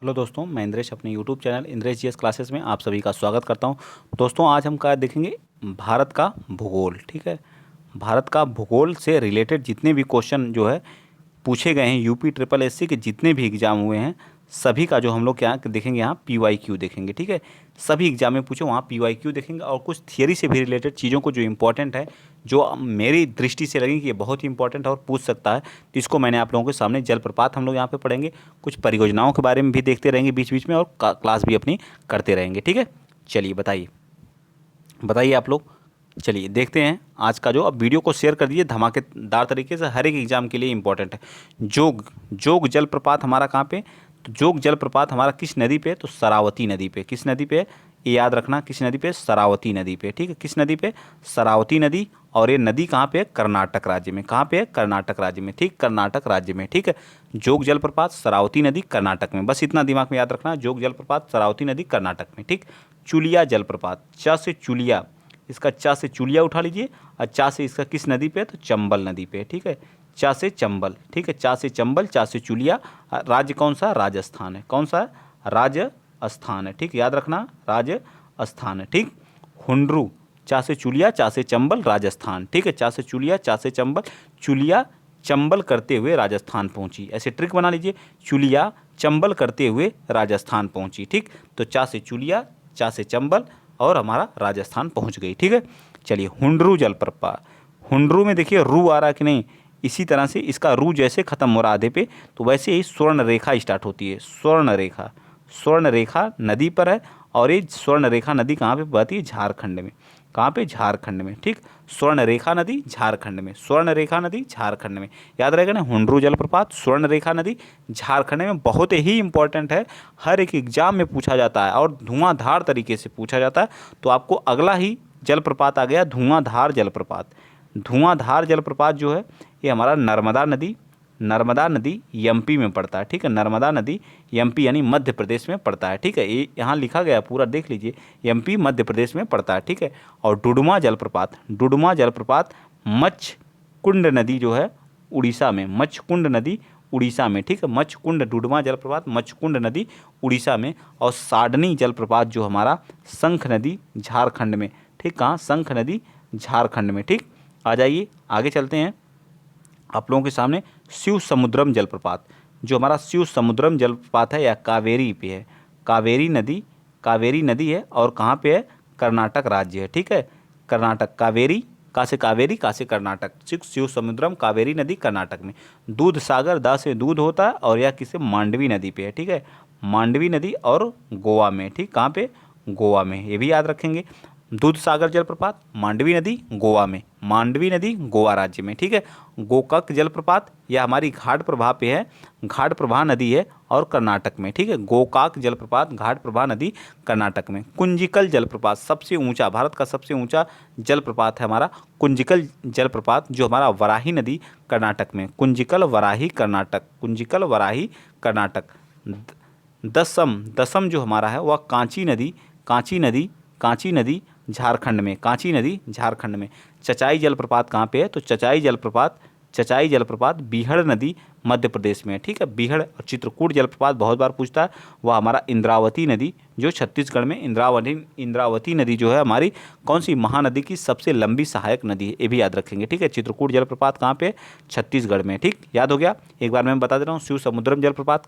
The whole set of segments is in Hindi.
हेलो दोस्तों, मैं इंद्रेश अपने YouTube channel Indresh GS classes में आप सभी का स्वागत करता हूं। दोस्तों, आज हम क्या देखेंगे? भारत का भूगोल। ठीक है, भारत का भूगोल से रिलेटेड जितने भी क्वेश्चन जो है पूछे गए हैं यूपी ट्रिपल एससी के जितने भी एग्जाम हुए हैं, सभी का जो हम लोग क्या देखेंगे, यहाँ पीवाईक्यू देखेंगे। ठीक है, सभी एग्जाम में पूछो वहाँ पीवाईक्यू देखेंगे और कुछ थियरी से भी रिलेटेड चीज़ों को जो इंपॉर्टेंट है, जो मेरी दृष्टि से लगेंगे कि ये बहुत ही इंपॉर्टेंट है और पूछ सकता है, तो इसको मैंने आप लोगों के सामने जलप्रपात हम लोग यहाँ पे पढ़ेंगे। कुछ परियोजनाओं के बारे में भी देखते रहेंगे बीच बीच में और क्लास भी अपनी करते रहेंगे। ठीक है, चलिए बताइए बताइए आप लोग। चलिए देखते हैं आज का जो। अब वीडियो को शेयर कर दीजिए धमाकेदार तरीके से, हर एक एग्जाम के लिए इंपॉर्टेंट है। जोग जोग जलप्रपात हमारा कहाँ पे? तो जोग जलप्रपात हमारा किस नदी पे? तो शरावती नदी पे। किस नदी पे? ये याद रखना, किस नदी पे? शरावती नदी पे। ठीक है, किस नदी पे? शरावती नदी। और ये नदी कहाँ पे है? कर्नाटक राज्य में। कहाँ पे है? कर्नाटक राज्य में। ठीक, कर्नाटक राज्य में। ठीक है, जोग जलप्रपात शरावती नदी कर्नाटक में। बस इतना दिमाग में याद रखना, जोग जलप्रपात शरावती नदी कर्नाटक में। ठीक, चुलिया जलप्रपात, च से चुलिया, इसका चा से चुलिया उठा लीजिए और चा से इसका किस नदी पे? तो चंबल नदी पे। ठीक है, चा से चंबल। ठीक है, चा से चंबल, चा से चुलिया। राज्य कौन सा? राजस्थान है। कौन सा? राजस्थान है। ठीक, याद रखना, राजस्थान है। ठीक, हुंड्रू, चा से चुलिया, चा से चंबल, राजस्थान। ठीक है, चा से चुलिया, चा से चंबल, चुलिया चंबल करते हुए राजस्थान पहुंची। ऐसे ट्रिक बना लीजिए, चुलिया चंबल करते हुए राजस्थान पहुंची। ठीक, तो चा से चुलिया, चा से चंबल और हमारा राजस्थान पहुंच गई। ठीक है, चलिए हुंड्रू जलप्रपात। हुंड्रू में देखिए रू आ रहा है कि नहीं? इसी तरह से इसका रू जैसे खत्म हो रहा आधे पे, तो वैसे ही स्वर्ण रेखा स्टार्ट होती है। स्वर्ण रेखा, स्वर्ण रेखा नदी पर है और ये स्वर्ण रेखा नदी कहाँ पे बहती है? झारखंड में। कहाँ पे? झारखंड में। ठीक, स्वर्ण रेखा नदी झारखंड में। स्वर्ण रेखा नदी झारखंड में, याद रहेगा ना? हुंड्रू जलप्रपात स्वर्ण रेखा नदी झारखंड में। बहुत ही इंपॉर्टेंट है, हर एक एग्जाम में पूछा जाता है और धुआंधार तरीके से पूछा जाता है। तो आपको अगला ही जलप्रपात आ गया, धुआंधार जलप्रपात। धुआंधार जलप्रपात जो है ये हमारा नर्मदा नदी एमपी में पड़ता है। ठीक है, नर्मदा नदी एमपी यानी मध्य प्रदेश में पड़ता है। ठीक है, ये यहाँ लिखा गया पूरा देख लीजिए, एमपी मध्य प्रदेश में पड़ता है। ठीक है, और डुडुमा जलप्रपात, डुडुमा जलप्रपात मच्छकुंड नदी जो है उड़ीसा में, मच्छकुंड नदी उड़ीसा में। ठीक है, मच्छकुंड, डुडुमा जलप्रपात मच्छकुंड नदी उड़ीसा में। और साडनी जलप्रपात जो हमारा शंख नदी झारखंड में। ठीक, कहाँ? शंख नदी झारखंड में। ठीक, आ जाइए आगे चलते हैं आप लोगों के सामने। शिव समुद्रम जलप्रपात, जो हमारा शिव समुद्रम जलप्रपात है या कावेरी पे है। कावेरी नदी है और कहाँ पे है? कर्नाटक राज्य है। ठीक है, कर्नाटक, कावेरी, का से कावेरी, का से कर्नाटक। शिव समुद्रम कावेरी नदी कर्नाटक में। दूध सागर, दा से दूध होता है और यह किसे? मांडवी नदी पे है। ठीक है, मांडवी नदी और गोवा में। ठीक, कहाँ पे? गोवा में, ये भी याद रखेंगे। दूध सागर जलप्रपात मांडवी नदी गोवा में, मांडवी नदी गोवा राज्य में। ठीक है, गोकाक जलप्रपात यह हमारी घाट प्रभा पे है, घाट प्रभा नदी है और कर्नाटक में। ठीक है, गोकाक जलप्रपात घाट प्रभा नदी कर्नाटक में। कुंजिकल जलप्रपात सबसे ऊंचा, भारत का सबसे ऊंचा जलप्रपात है हमारा कुंजिकल जलप्रपात, जो हमारा वराही नदी कर्नाटक में। कुंजिकल वराही कर्नाटक, कुंजिकल वराही कर्नाटक। दसम जो हमारा है वह कांची नदी झारखंड में, कांची नदी झारखंड में। चचाई जलप्रपात कहाँ पे है? तो चचाई जलप्रपात बीहड़ नदी मध्य प्रदेश में है। ठीक है, बीहड़। और चित्रकूट जलप्रपात बहुत बार पूछता है, वह हमारा इंद्रावती नदी जो छत्तीसगढ़ में। इंद्रावती नदी जो है हमारी कौन सी? महानदी की सबसे लंबी सहायक नदी है, ये भी याद रखेंगे। ठीक है, चित्रकूट जलप्रपात कहाँ पे? छत्तीसगढ़ में। ठीक, याद हो गया। एक बार मैं बता दे रहा हूँ, शिव समुद्रम जलप्रपात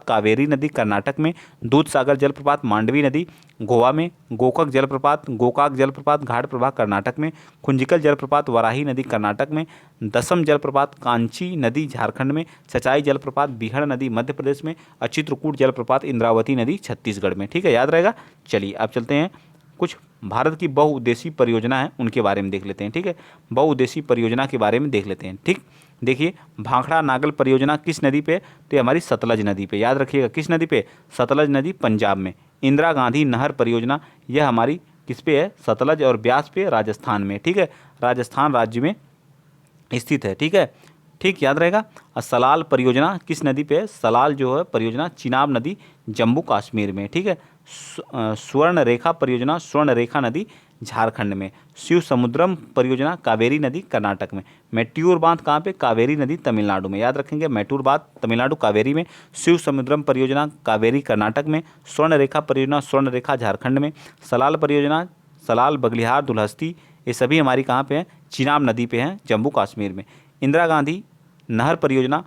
कावेरी नदी कर्नाटक में। दूध सागर जलप्रपात मांडवी नदी गोवा में। गोकाक जलप्रपात घाट प्रभा कर्नाटक में। कुंजिकल जलप्रपात वराही नदी कर्नाटक में। दसम जलप्रपात कांची नदी झारखंड में। चचाई जलप्रपात बीहड़ नदी मध्य प्रदेश में। और चित्रकूट जलप्रपात इंद्रावती नदी छत्तीसगढ़ में। ठीक है, याद रहेगा। चलिए अब चलते हैं, कुछ भारत की बहुउद्देशीय परियोजना है उनके बारे में देख लेते हैं। ठीक है, बहुउद्देशीय परियोजना के बारे में देख लेते हैं। ठीक, देखिए भाखड़ा नागल परियोजना किस नदी पे? तो ये हमारी सतलज नदी पे, याद रखिएगा। किस नदी पे? सतलज नदी पंजाब में। इंदिरा गांधी नहर परियोजना यह हमारी किस पे है? सतलज और ब्यास पे, राजस्थान में। ठीक है, राजस्थान राज्य में स्थित है। ठीक है, ठीक, याद रहेगा। और सलाल परियोजना किस नदी पे है? सलाल जो है परियोजना चिनाब नदी जम्मू कश्मीर में। ठीक है, स्वर्ण रेखा परियोजना स्वर्ण रेखा नदी झारखंड में। शिव समुद्रम परियोजना कावेरी नदी कर्नाटक में। मैट्यूर बांध कहाँ पे? कावेरी नदी तमिलनाडु में। याद रखेंगे, मैट्यूर बांध तमिलनाडु कावेरी में, शिव समुद्रम परियोजना कावेरी कर्नाटक में, स्वर्ण रेखा परियोजना स्वर्ण रेखा झारखंड में, सलाल परियोजना सलाल बगलिहार दुलहस्ती ये सभी हमारी कहाँ पे हैं? चिनाब नदी पे हैं, जम्मू कश्मीर में। इंदिरा गांधी नहर परियोजना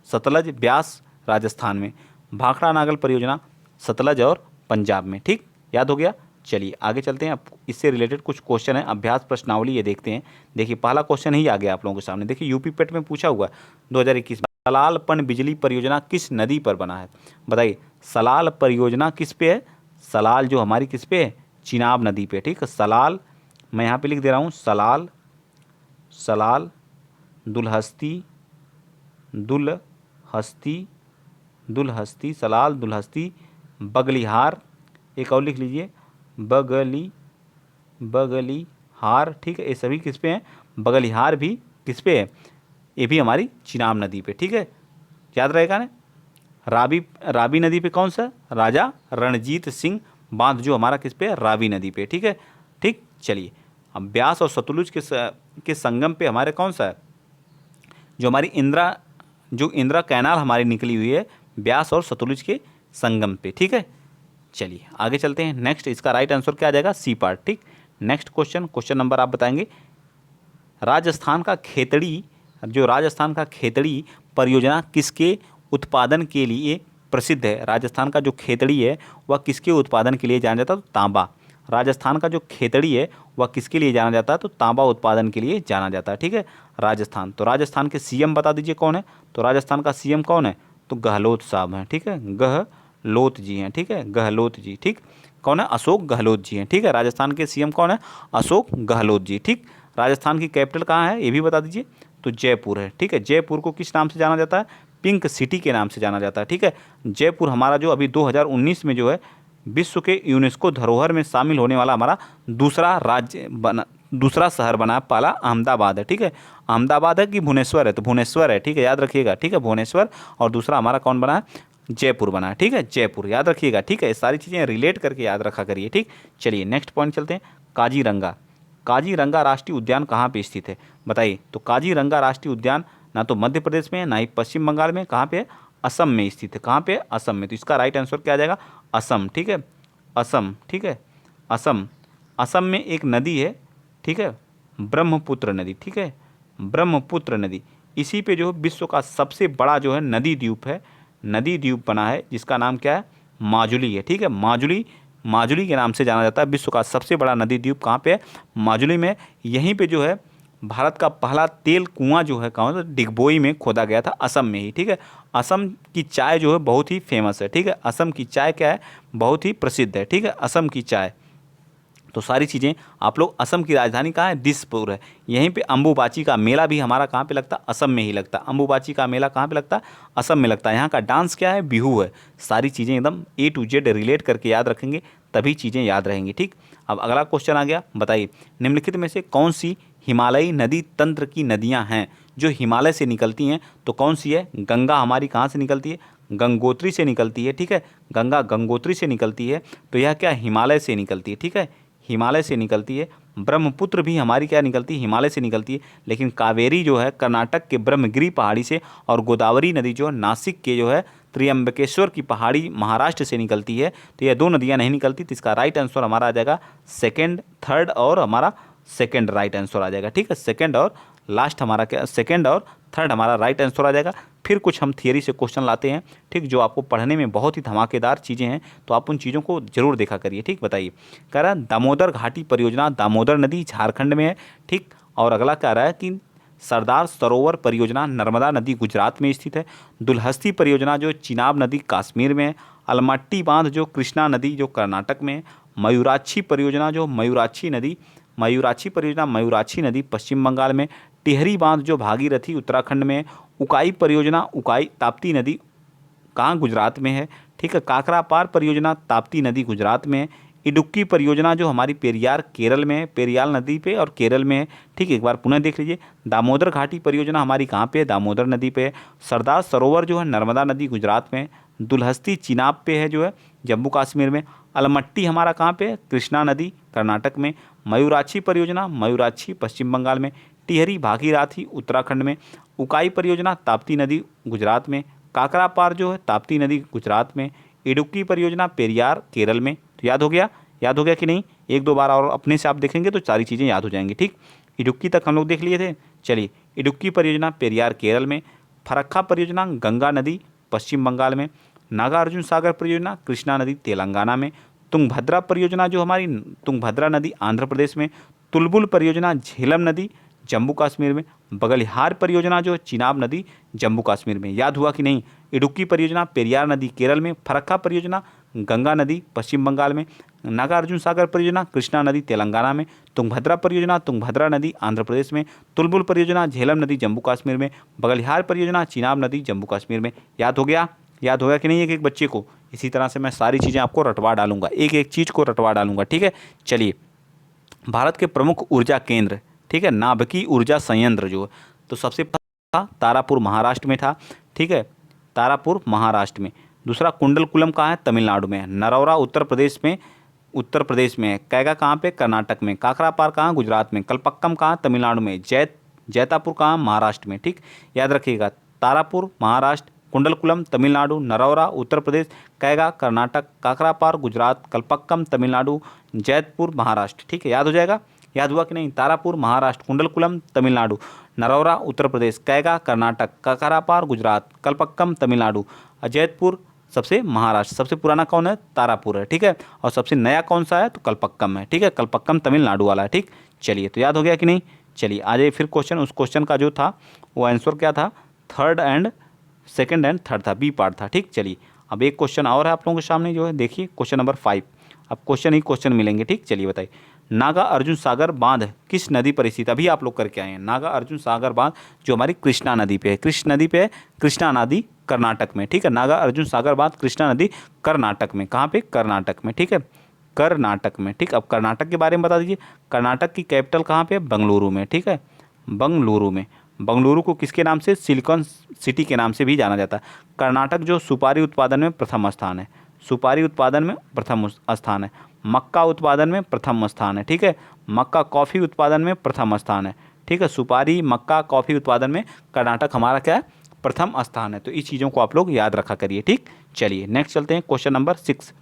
सतलज ब्यास राजस्थान में। भाखड़ा नागल परियोजना सतलज और पंजाब में। ठीक, याद हो गया। चलिए आगे चलते हैं। अब इससे रिलेटेड कुछ क्वेश्चन है, अभ्यास प्रश्नावली ये देखते हैं। देखिए पहला क्वेश्चन ही आ गया आप लोगों के सामने। देखिए यूपी पेट में पूछा हुआ 2021 में, सलाल पन बिजली परियोजना किस नदी पर बना है? बताइए, सलाल परियोजना किस पे है? सलाल जो हमारी किस पे है? चिनाब नदी पे। ठीक, सलाल मैं यहाँ पे लिख दे रहा हूँ, सलाल सलाल दुलहस्ती दुलहस्ती दुलहस्ती सलाल दुलहस्ती बगलिहार, एक और लिख लीजिए बगलिहार। ठीक है, ये सभी किस पे हैं? बगलिहार भी किस पे है? ये भी हमारी चिनाब नदी पे। ठीक है, याद रहेगा ना। रावी नदी पे कौन सा? राजा रणजीत सिंह बांध जो हमारा किस पे है? रावी नदी पे। ठीक है, ठीक। चलिए अब ब्यास और सतलुज के संगम पे हमारे कौन सा है? जो हमारी इंदिरा कैनाल हमारी निकली हुई है ब्यास और सतलुज के संगम पे। ठीक है, चलिए आगे चलते हैं। नेक्स्ट इसका राइट आंसर क्या आ जाएगा? C part. ठीक, नेक्स्ट क्वेश्चन नंबर आप बताएंगे। राजस्थान का खेतड़ी परियोजना किसके उत्पादन के लिए प्रसिद्ध है? राजस्थान का जो खेतड़ी है वह किसके उत्पादन के लिए जाना जाता है? तो तांबा। राजस्थान का जो खेतड़ी है वह किसके लिए जाना जाता है? तो तांबा उत्पादन के लिए जाना जाता है। ठीक है, राजस्थान। तो राजस्थान के सीएम बता दीजिए कौन है? तो राजस्थान का सीएम कौन है? तो गहलोत साहब हैं। ठीक है, गहलोत जी हैं। ठीक है, गहलोत जी। ठीक, कौन है? अशोक गहलोत जी हैं। ठीक है, राजस्थान के सीएम कौन है? अशोक गहलोत जी। ठीक, राजस्थान की कैपिटल कहाँ है ये भी बता दीजिए। तो जयपुर है। ठीक है, जयपुर को किस नाम से जाना जाता है? पिंक सिटी के नाम से जाना जाता है। ठीक है, जयपुर हमारा जो अभी 2019 में जो है विश्व के यूनेस्को धरोहर में शामिल होने वाला हमारा दूसरा शहर बना। पहला अहमदाबाद है। ठीक है, अहमदाबाद है कि भुवनेश्वर है? तो भुवनेश्वर है। ठीक है, याद रखिएगा। ठीक है, भुवनेश्वर। और दूसरा हमारा कौन बना है? जयपुर बना है। ठीक है, जयपुर, याद रखिएगा। ठीक है, सारी चीज़ें रिलेट करके याद रखा करिए। ठीक, चलिए नेक्स्ट पॉइंट चलते हैं। काजीरंगा राष्ट्रीय उद्यान कहाँ पे स्थित है? बताइए। तो काजीरंगा राष्ट्रीय उद्यान ना तो मध्य प्रदेश में है ना ही पश्चिम बंगाल में, कहाँ पे है? असम में स्थित है। कहाँ पे है? असम में। तो इसका राइट आंसर क्या आ जाएगा? असम। ठीक है, असम। ठीक है, असम में एक नदी है। ठीक है, ब्रह्मपुत्र नदी। ठीक है, ब्रह्मपुत्र नदी। इसी पे जो विश्व का सबसे बड़ा जो है नदी द्वीप बना है, जिसका नाम क्या है? माजुली है। ठीक है, माजुली के नाम से जाना जाता है। विश्व का सबसे बड़ा नदी द्वीप कहाँ पे है? माजुली में। यहीं पे जो है भारत का पहला तेल कुआं जो है कहाँ? डिगबोई में खोदा गया था, असम में ही। ठीक है, असम की चाय जो है बहुत ही फेमस है। ठीक है, असम की चाय क्या है? बहुत ही प्रसिद्ध है। ठीक है, असम की चाय। तो सारी चीज़ें आप लोग, असम की राजधानी कहाँ है? दिसपुर है। यहीं पे अम्बुबाची का मेला भी हमारा कहाँ पे लगता है? असम में ही लगता है। अम्बुबाची का मेला कहाँ पे लगता है? असम में लगता है। यहाँ का डांस क्या है? बिहू है। सारी चीज़ें एकदम A to Z रिलेट करके याद रखेंगे, तभी चीज़ें याद रहेंगी। ठीक, अब अगला क्वेश्चन आ गया। बताइए, निम्नलिखित में से कौन सी हिमालयी नदी तंत्र की नदियाँ हैं जो हिमालय से निकलती हैं? तो कौन सी है? गंगा हमारी कहाँ से निकलती है? गंगोत्री से निकलती है। ठीक है, गंगा गंगोत्री से निकलती है। तो यह क्या? हिमालय से निकलती है। ठीक है, हिमालय से निकलती है। ब्रह्मपुत्र भी हमारी क्या निकलती है? हिमालय से निकलती है। लेकिन कावेरी जो है कर्नाटक के ब्रह्मगिरी पहाड़ी से, और गोदावरी नदी जो है नासिक के जो है त्र्यंबकेश्वर की पहाड़ी महाराष्ट्र से निकलती है। तो ये दो नदियाँ नहीं निकलती। तो इसका राइट आंसर हमारा आ जाएगा सेकेंड, थर्ड और हमारा सेकेंड राइट आंसर आ जाएगा। ठीक है, सेकेंड और लास्ट हमारा क्या? सेकेंड और थर्ड हमारा राइट आंसर आ जाएगा। फिर कुछ हम थियरी से क्वेश्चन लाते हैं। ठीक, जो आपको पढ़ने में बहुत ही धमाकेदार चीज़ें हैं, तो आप उन चीज़ों को जरूर देखा करिए। ठीक, बताइए। कह रहा है दामोदर घाटी परियोजना दामोदर नदी झारखंड में है। ठीक, और अगला कह रहा है कि सरदार सरोवर परियोजना नर्मदा नदी गुजरात में स्थित है। दुलहस्ती परियोजना जो चिनाब नदी कश्मीर में है। अलमट्टी बांध जो कृष्णा नदी जो कर्नाटक में है। मयूराक्षी परियोजना जो मयूराक्षी परियोजना मयूराक्षी नदी पश्चिम बंगाल में। टिहरी बांध जो भागीरथी उत्तराखंड में है। उकाई परियोजना उकाई ताप्ती नदी कहाँ? गुजरात में है। ठीक है, काकरा पार परियोजना ताप्ती नदी गुजरात में है। इडुक्की परियोजना जो हमारी पेरियार केरल में है, पेरियाल नदी पे और केरल में है। ठीक है, एक बार पुनः देख लीजिए। दामोदर घाटी परियोजना हमारी कहाँ पे है? दामोदर नदी पे है। सरदार सरोवर जो है नर्मदा नदी गुजरात में है। दुलहस्ती चिनाब पे है जो है जम्मू कश्मीर में। अलमट्टी हमारा कहाँ पे है? कृष्णा नदी कर्नाटक में। मयूराक्षी परियोजना, मयूराक्षी पश्चिम बंगाल में। टिहरी भागीरथी उत्तराखंड में। उकाई परियोजना ताप्ती नदी गुजरात में। काकरा पार जो है ताप्ती नदी गुजरात में। इडुक्की परियोजना पेरियार केरल में। तो याद हो गया, याद हो गया कि नहीं? एक दो बार और अपने से आप देखेंगे तो सारी चीज़ें याद हो जाएंगी। ठीक, इडुक्की तक हम लोग देख लिए थे। चलिए, इडुक्की परियोजना पेरियार केरल में। फरक्का परियोजना गंगा नदी पश्चिम बंगाल में। नागार्जुन सागर परियोजना कृष्णा नदी तेलंगाना में। तुंगभद्रा परियोजना जो हमारी तुंगभद्रा नदी आंध्र प्रदेश में। तुलबुल परियोजना झेलम नदी जम्मू कश्मीर में। बगलिहार परियोजना जो चिनाब नदी जम्मू कश्मीर में। याद हुआ कि नहीं? इडुक्की परियोजना पेरियार नदी केरल में। फरक्का परियोजना गंगा नदी पश्चिम बंगाल में। नागार्जुन सागर परियोजना कृष्णा नदी तेलंगाना में। तुंगभद्रा परियोजना तुंगभद्रा नदी आंध्र प्रदेश में। तुलबुल परियोजना झेलम नदी जम्मू कश्मीर में। बगलिहार परियोजना चिनाब नदी जम्मू कश्मीर में। याद हो गया, याद होगा कि नहीं एक एक बच्चे को? इसी तरह से मैं सारी चीज़ें आपको रटवा डालूंगा, एक एक चीज़ को रटवा डालूंगा। ठीक है, चलिए, भारत के प्रमुख ऊर्जा केंद्र, ठीक है, नाभिकीय ऊर्जा संयंत्र जो है, तो सबसे पहला था तारापुर महाराष्ट्र में था। ठीक है, तारापुर महाराष्ट्र में। दूसरा कुंडलकुलम कहाँ है? तमिलनाडु में। नरौरा उत्तर प्रदेश में, उत्तर प्रदेश में। कैगा कहाँ पे? कर्नाटक में। काकरापार कहाँ? गुजरात में। कलपक्कम कहाँ? तमिलनाडु में। जैतापुर कहाँ? महाराष्ट्र में। ठीक, याद रखिएगा, तारापुर महाराष्ट्र, कुंडलकुलम तमिलनाडु, नरौरा उत्तर प्रदेश, कैगा कर्नाटक, काकरापार गुजरात, कलपक्कम तमिलनाडु, जैतपुर महाराष्ट्र। ठीक है, याद हो जाएगा, याद हुआ कि नहीं? तारापुर महाराष्ट्र, कुंडलकुलम तमिलनाडु, नरौरा उत्तर प्रदेश, कैगा कर्नाटक, काकरापार गुजरात, कलपक्कम तमिलनाडु, जैतपुर सबसे महाराष्ट्र। सबसे पुराना कौन है? तारापुर है। ठीक है, और सबसे नया कौन सा है? तो कलपक्कम है। ठीक है, कलपक्कम तमिलनाडु वाला है। ठीक, चलिए, तो याद हो गया कि नहीं? चलिए आ जाइए फिर क्वेश्चन। उस क्वेश्चन का जो था वो आंसर क्या था? सेकंड एंड थर्ड था, बी पार्ट था। ठीक, चलिए अब एक क्वेश्चन और है आप लोगों के सामने जो है, देखिए क्वेश्चन नंबर 5। अब क्वेश्चन ही क्वेश्चन मिलेंगे। ठीक, चलिए बताइए, नागा अर्जुन सागर बांध किस नदी पर स्थित? अभी आप लोग करके आए हैं। नागा अर्जुन सागर बांध जो हमारी कृष्णा नदी पे है, कृष्ण नदी पे है, कृष्णा नदी कर्नाटक में। ठीक है, नागा अर्जुन सागर बांध कृष्णा नदी कर्नाटक में। कहाँ पे? कर्नाटक में। ठीक है, कर्नाटक में। ठीक, अब कर्नाटक के बारे में बता दीजिए। कर्नाटक की कैपिटल कहाँ पे? बेंगलुरु में। ठीक है, बेंगलुरु में। बेंगलुरु को किसके नाम से? सिलिकॉन सिटी के नाम से भी जाना जाता है। कर्नाटक जो सुपारी उत्पादन में प्रथम स्थान है, सुपारी उत्पादन में प्रथम स्थान है। मक्का उत्पादन में प्रथम स्थान है। ठीक है, मक्का कॉफ़ी उत्पादन में प्रथम स्थान है। ठीक है, सुपारी मक्का कॉफ़ी उत्पादन में कर्नाटक हमारा क्या है? प्रथम स्थान है। तो इस चीज़ों को आप लोग याद रखा करिए। ठीक, चलिए नेक्स्ट चलते हैं, क्वेश्चन नंबर 6।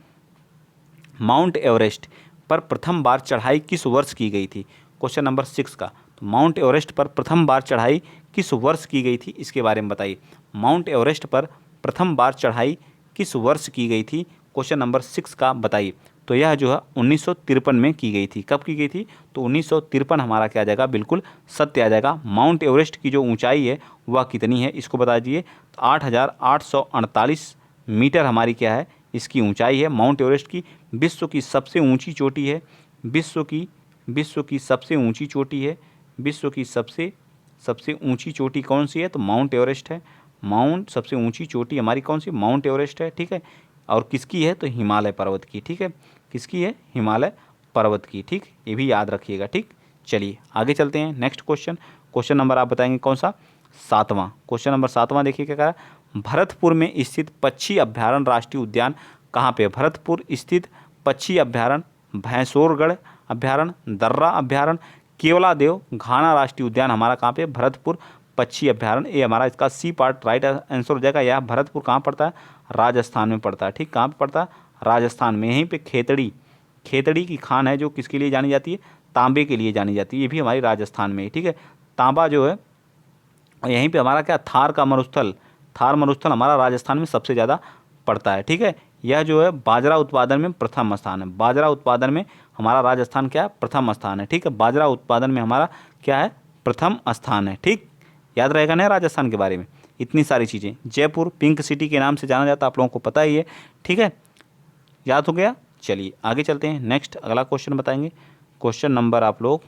माउंट एवरेस्ट पर प्रथम बार चढ़ाई किस वर्ष की गई थी? क्वेश्चन नंबर 6 का। तो माउंट एवरेस्ट पर प्रथम बार चढ़ाई किस वर्ष की गई थी, इसके बारे में बताइए। माउंट एवरेस्ट पर प्रथम बार चढ़ाई किस वर्ष की गई थी? क्वेश्चन नंबर 6 का बताइए। तो यह जो है 1953 में की गई थी। कब की गई थी? तो 1953 हमारा क्या आ जाएगा? बिल्कुल सत्य आ जाएगा। माउंट एवरेस्ट की जो ऊंचाई है वह कितनी है, इसको बता दीजिए। तो 8,848 मीटर हमारी क्या है? इसकी ऊंचाई है माउंट एवरेस्ट की। विश्व की सबसे ऊंची चोटी है, विश्व की सबसे ऊंची चोटी है। विश्व की सबसे ऊंची चोटी कौन सी है? तो माउंट एवरेस्ट है। सबसे ऊंची चोटी हमारी कौन सी? माउंट एवरेस्ट है। ठीक है, और किसकी है? तो हिमालय पर्वत की। ठीक है, किसकी है? हिमालय पर्वत की। ठीक, ये भी याद रखिएगा। ठीक, चलिए आगे चलते हैं। नेक्स्ट क्वेश्चन, क्वेश्चन नंबर आप बताएंगे कौन सा? 7वां। क्वेश्चन नंबर 7वां देखिए क्या कह रहा है। भरतपुर में स्थित पक्षी अभ्यारण्य राष्ट्रीय उद्यान कहाँ पे है? भरतपुर स्थित पक्षी अभ्यारण्य, भैंसोरगढ़ अभ्यारण्य, दर्रा अभ्यारण्य, केवलादेव घाना राष्ट्रीय उद्यान हमारा कहाँ पे? भरतपुर पक्षी अभ्यारण्य। ये हमारा इसका सी पार्ट राइट आंसर हो जाएगा। यह भरतपुर कहाँ पड़ता है? राजस्थान में पड़ता है। ठीक, कहाँ पे पड़ता है? राजस्थान में। यहीं पे खेतड़ी की खान है जो किसके लिए जानी जाती है? तांबे के लिए जानी जाती है। ये भी हमारी राजस्थान में है। ठीक है, तांबा जो है यहीं पे हमारा क्या? थार मरुस्थल हमारा राजस्थान में सबसे ज़्यादा पड़ता है। ठीक है, यह जो है बाजरा उत्पादन में प्रथम स्थान है। बाजरा उत्पादन में हमारा राजस्थान क्या है? प्रथम स्थान है। ठीक है, बाजरा उत्पादन में हमारा क्या है? प्रथम स्थान है। ठीक, याद रहेगा ना राजस्थान के बारे में इतनी सारी चीज़ें। जयपुर पिंक सिटी के नाम से जाना जाता है, आप लोगों को पता ही है। ठीक है, याद हो गया। चलिए आगे चलते हैं। नेक्स्ट अगला क्वेश्चन बताएंगे। क्वेश्चन नंबर आप लोग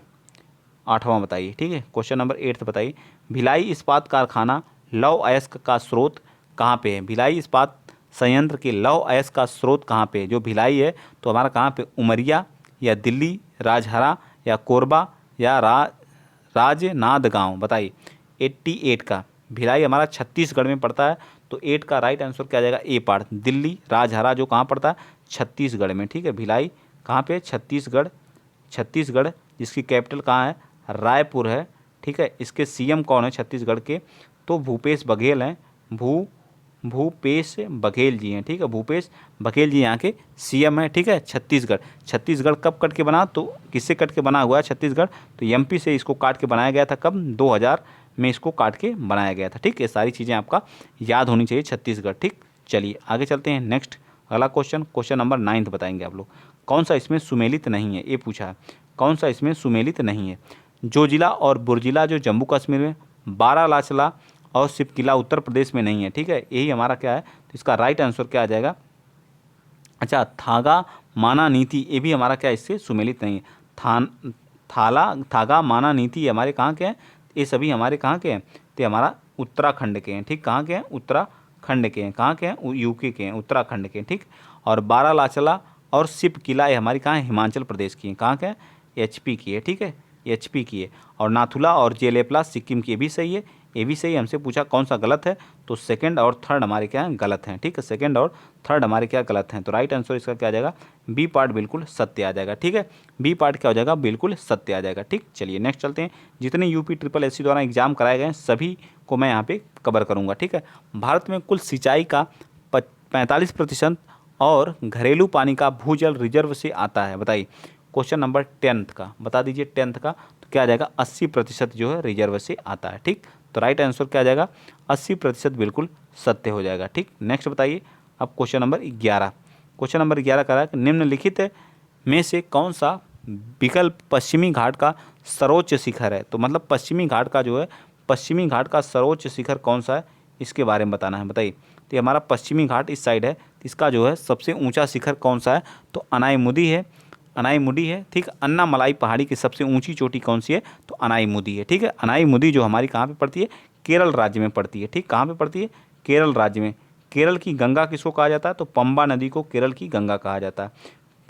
8वां बताइए। ठीक है, क्वेश्चन नंबर 8 बताइए। भिलाई इस्पात कारखाना लौह अयस्क का स्रोत कहाँ पे है? भिलाई इस्पात संयंत्र के लौह अयस्क का स्रोत कहाँ पे है? जो भिलाई है तो हमारा कहाँ पे? उमरिया या दिल्ली, राजहरा या कोरबा या राजनांद गांव? बताइए। 88 का भिलाई हमारा छत्तीसगढ़ में पड़ता है। तो 8 का राइट आंसर क्या आ जाएगा? ए पार्ट, दिल्ली। राजहरा जो कहाँ पड़ता है? छत्तीसगढ़ में। ठीक है, भिलाई कहाँ पे? छत्तीसगढ़ छत्तीसगढ़, जिसकी कैपिटल कहाँ है, रायपुर है, ठीक है। इसके सीएम कौन है छत्तीसगढ़ के, तो भूपेश बघेल हैं, भूपेश बघेल जी हैं, ठीक है। भूपेश बघेल जी यहाँ के सीएम हैं, ठीक है। छत्तीसगढ़ कब कट के बना, तो किससे कट के बना हुआ है छत्तीसगढ़, तो एमपी से इसको काट के बनाया गया था, कब, 2000 में इसको काट के बनाया गया था, ठीक। ये सारी चीज़ें आपका याद होनी चाहिए छत्तीसगढ़, ठीक। चलिए आगे चलते हैं। नेक्स्ट अगला क्वेश्चन नंबर 9 बताएंगे आप लोग। कौन सा इसमें सुमेलित नहीं है, ये पूछा है, कौन सा इसमें सुमेलित नहीं है। जोजिला और बुर्जिला जो जम्मू कश्मीर में, बारालाचला और सिपकिला उत्तर प्रदेश में नहीं है, ठीक है। यही हमारा क्या है, तो इसका राइट आंसर क्या आ जाएगा, अच्छा, थागा माना नीति, ये भी हमारा क्या इससे सुमेलित नहीं है। थागा माना नीति ये हमारे कहाँ के हैं, ये सभी हमारे कहाँ के हैं, तो हमारा उत्तराखंड के हैं, ठीक। कहाँ के हैं, उत्तराखंड के हैं, कहाँ के हैं, यूके के हैं, उत्तराखंड के हैं, ठीक। और बारालाचला और सिप किला ये हमारी कहाँ है, हिमाचल प्रदेश की हैं, कहाँ के हैं, एचपी की है, ठीक है, एचपी की है। और नाथुला और जेलेपला सिक्किम की, ये भी सही है, ये भी सही। हमसे पूछा कौन सा गलत है, तो सेकंड और थर्ड हमारे क्या हैं, गलत हैं, ठीक है। सेकंड और थर्ड हमारे क्या गलत हैं, तो राइट आंसर इसका क्या आ जाएगा, बी पार्ट बिल्कुल सत्य आ जाएगा, ठीक है। बी पार्ट क्या हो जाएगा, बिल्कुल सत्य आ जाएगा, ठीक। चलिए नेक्स्ट चलते हैं। जितने यूपी ट्रिपल एससी द्वारा एग्जाम कराए गए हैं सभी को मैं यहाँ पे कवर करूँगा, ठीक है। भारत में कुल सिंचाई का 45% और घरेलू पानी का भूजल रिजर्व से आता है, बताइए। क्वेश्चन नंबर 10th का बता दीजिए, 10th का, तो क्या आ जाएगा, 80% जो है रिजर्व से आता है, ठीक। तो राइट आंसर क्या आ जाएगा, 80% बिल्कुल सत्य हो जाएगा, ठीक। नेक्स्ट बताइए। अब क्वेश्चन नंबर 11, क्वेश्चन नंबर 11 का है, निम्नलिखित में से कौन सा विकल्प पश्चिमी घाट का सर्वोच्च शिखर है, तो मतलब पश्चिमी घाट का जो है, पश्चिमी घाट का सर्वोच्च शिखर कौन सा है, इसके बारे में बताना है, बताइए। तो ये हमारा पश्चिमी घाट इस साइड है, इसका जो है सबसे ऊंचा शिखर कौन सा है, तो अनाईमुदी है, अनाईमुडी है, ठीक। अन्नामलाई पहाड़ी की सबसे ऊंची चोटी कौन सी है, तो अनाईमुदी है, ठीक है। अनाईमुदी जो हमारी कहाँ पे पड़ती है, केरल राज्य में पड़ती है, ठीक। कहाँ पे पड़ती है, केरल राज्य में। केरल की गंगा किसको कहा जाता है, तो पंबा नदी को केरल की गंगा कहा जाता है,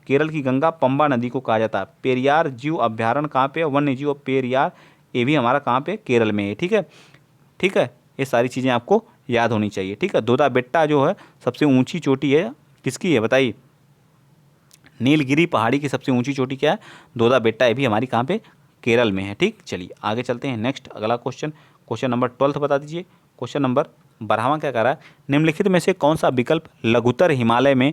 केरल की गंगा पंबा नदी को कहा जाता है। पेरियार जीव अभ्यारण्य कहाँ पे है, वन्य जीव पेरियार, ये भी हमारा कहाँ पे, केरल में है, ठीक है, ठीक है। ये सारी चीज़ें आपको याद होनी चाहिए, ठीक है। दोदा बेट्टा जो है सबसे ऊंची चोटी है, किसकी है, बताइए। नीलगिरी पहाड़ी की सबसे ऊंची चोटी क्या है, दोदा बेट्टा, ये भी हमारी कहाँ पे, केरल में है, ठीक। चलिए आगे चलते हैं। नेक्स्ट अगला क्वेश्चन नंबर 12 बता दीजिए। क्वेश्चन नंबर 12वां क्या कह रहा है, निम्नलिखित में से कौन सा विकल्प लघुत्तर हिमालय में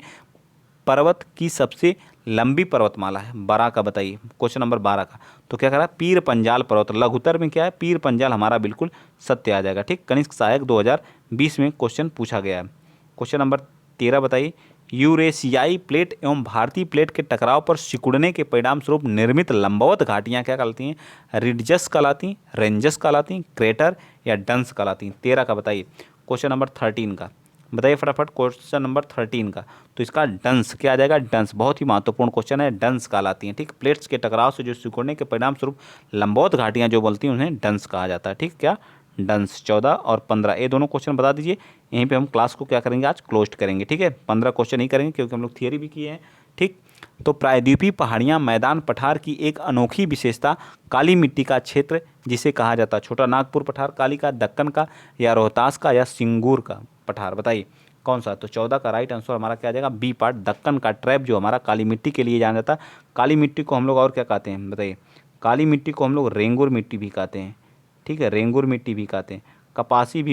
पर्वत की सबसे लंबी पर्वतमाला है, 12 का बताइए। क्वेश्चन नंबर 12 का, तो क्या कह रहा है, पीर पंजाल पर्वत, लघुत्तर में क्या है, पीर पंजाल हमारा बिल्कुल सत्य आ जाएगा, ठीक। कनिष्क सहायक 2020 में क्वेश्चन पूछा गया है। क्वेश्चन नंबर 13 बताइए। यूरेशियाई प्लेट एवं भारतीय प्लेट के टकराव पर सिकुड़ने के परिणाम स्वरूप निर्मित लंबवत घाटियाँ क्या कहलाती हैं, रिडजस कहलाती, रेंजस कहलाती, क्रेटर या डंस कहलाती। 13 का बताइए। क्वेश्चन नंबर 13 का बताइए फटाफट, क्वेश्चन नंबर 13 का, तो इसका डंस क्या आ जाएगा, डंस, बहुत ही महत्वपूर्ण क्वेश्चन है, डंस कहलाती हैं, ठीक। प्लेट्स के टकराव से जो सिकुड़ने के परिणाम स्वरूप लंबवत घाटियाँ जो बोलती हैं उन्हें डंस कहा जाता है, ठीक। क्या, डंस। 14 और 15 ये दोनों क्वेश्चन बता दीजिए। यहीं पे हम क्लास को क्या करेंगे, आज क्लोज करेंगे, ठीक है। 15 क्वेश्चन ही करेंगे क्योंकि हम लोग थियरी भी किए हैं, ठीक। तो प्रायद्वीपीय पहाड़ियाँ मैदान पठार की एक अनोखी विशेषता काली मिट्टी का क्षेत्र जिसे कहा जाता है, छोटा नागपुर पठार काली का, दक्कन का या रोहतास का या सिंगूर का पठार, बताइए कौन सा। तो 14 का राइट आंसर हमारा क्या आ जाएगा, बी पार्ट, दक्कन का ट्रैप जो हमारा काली मिट्टी के लिए जाना जाता है। काली मिट्टी को हम लोग और क्या कहते हैं, बताइए। काली मिट्टी को हम लोग रेंगुर मिट्टी भी कहते हैं, ठीक है, रेंगुर मिट्टी भी कहते हैं। कपासी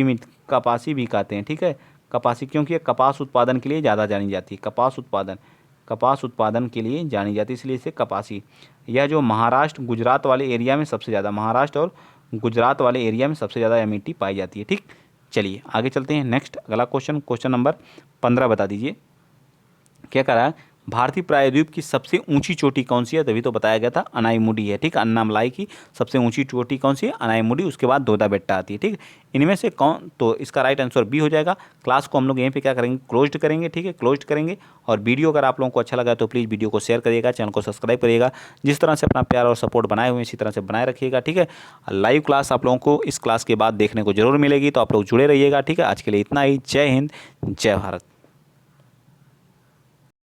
भी कहते हैं, ठीक है। कपासी क्योंकि ये कपास उत्पादन के लिए ज़्यादा जानी जाती है, कपास उत्पादन के लिए जानी जाती है, इसलिए इसे कपासी। यह जो महाराष्ट्र गुजरात वाले एरिया में सबसे ज़्यादा, महाराष्ट्र और गुजरात वाले एरिया में सबसे ज़्यादा यह मिट्टी पाई जाती है, ठीक। चलिए आगे चलते हैं। नेक्स्ट अगला क्वेश्चन नंबर 15 बता दीजिए। क्या कह रहा है, भारतीय प्रायद्वीप की सबसे ऊंची चोटी कौन सी है, तभी तो बताया गया था अनाईमुडी है, ठीक। अन्नामलाई की सबसे ऊंची चोटी कौन सी है, अनाईमुडी, उसके बाद दोदा बेट्टा आती है, ठीक। इनमें से कौन, तो इसका राइट आंसर बी हो जाएगा। क्लास को हम लोग यहीं पे क्या करेंगे, क्लोज्ड करेंगे, ठीक है, क्लोज्ड करेंगे। और वीडियो अगर आप लोगों को अच्छा लगा तो प्लीज़ वीडियो को शेयर करिएगा, चैनल को सब्सक्राइब करिएगा। जिस तरह से अपना प्यार और सपोर्ट बनाए हुए हैं इसी तरह से बनाए रखिएगा, ठीक है। लाइव क्लास आप लोगों को इस क्लास के बाद देखने को जरूर मिलेगी, तो आप लोग जुड़े रहिएगा, ठीक है। आज के लिए इतना ही। जय हिंद, जय भारत।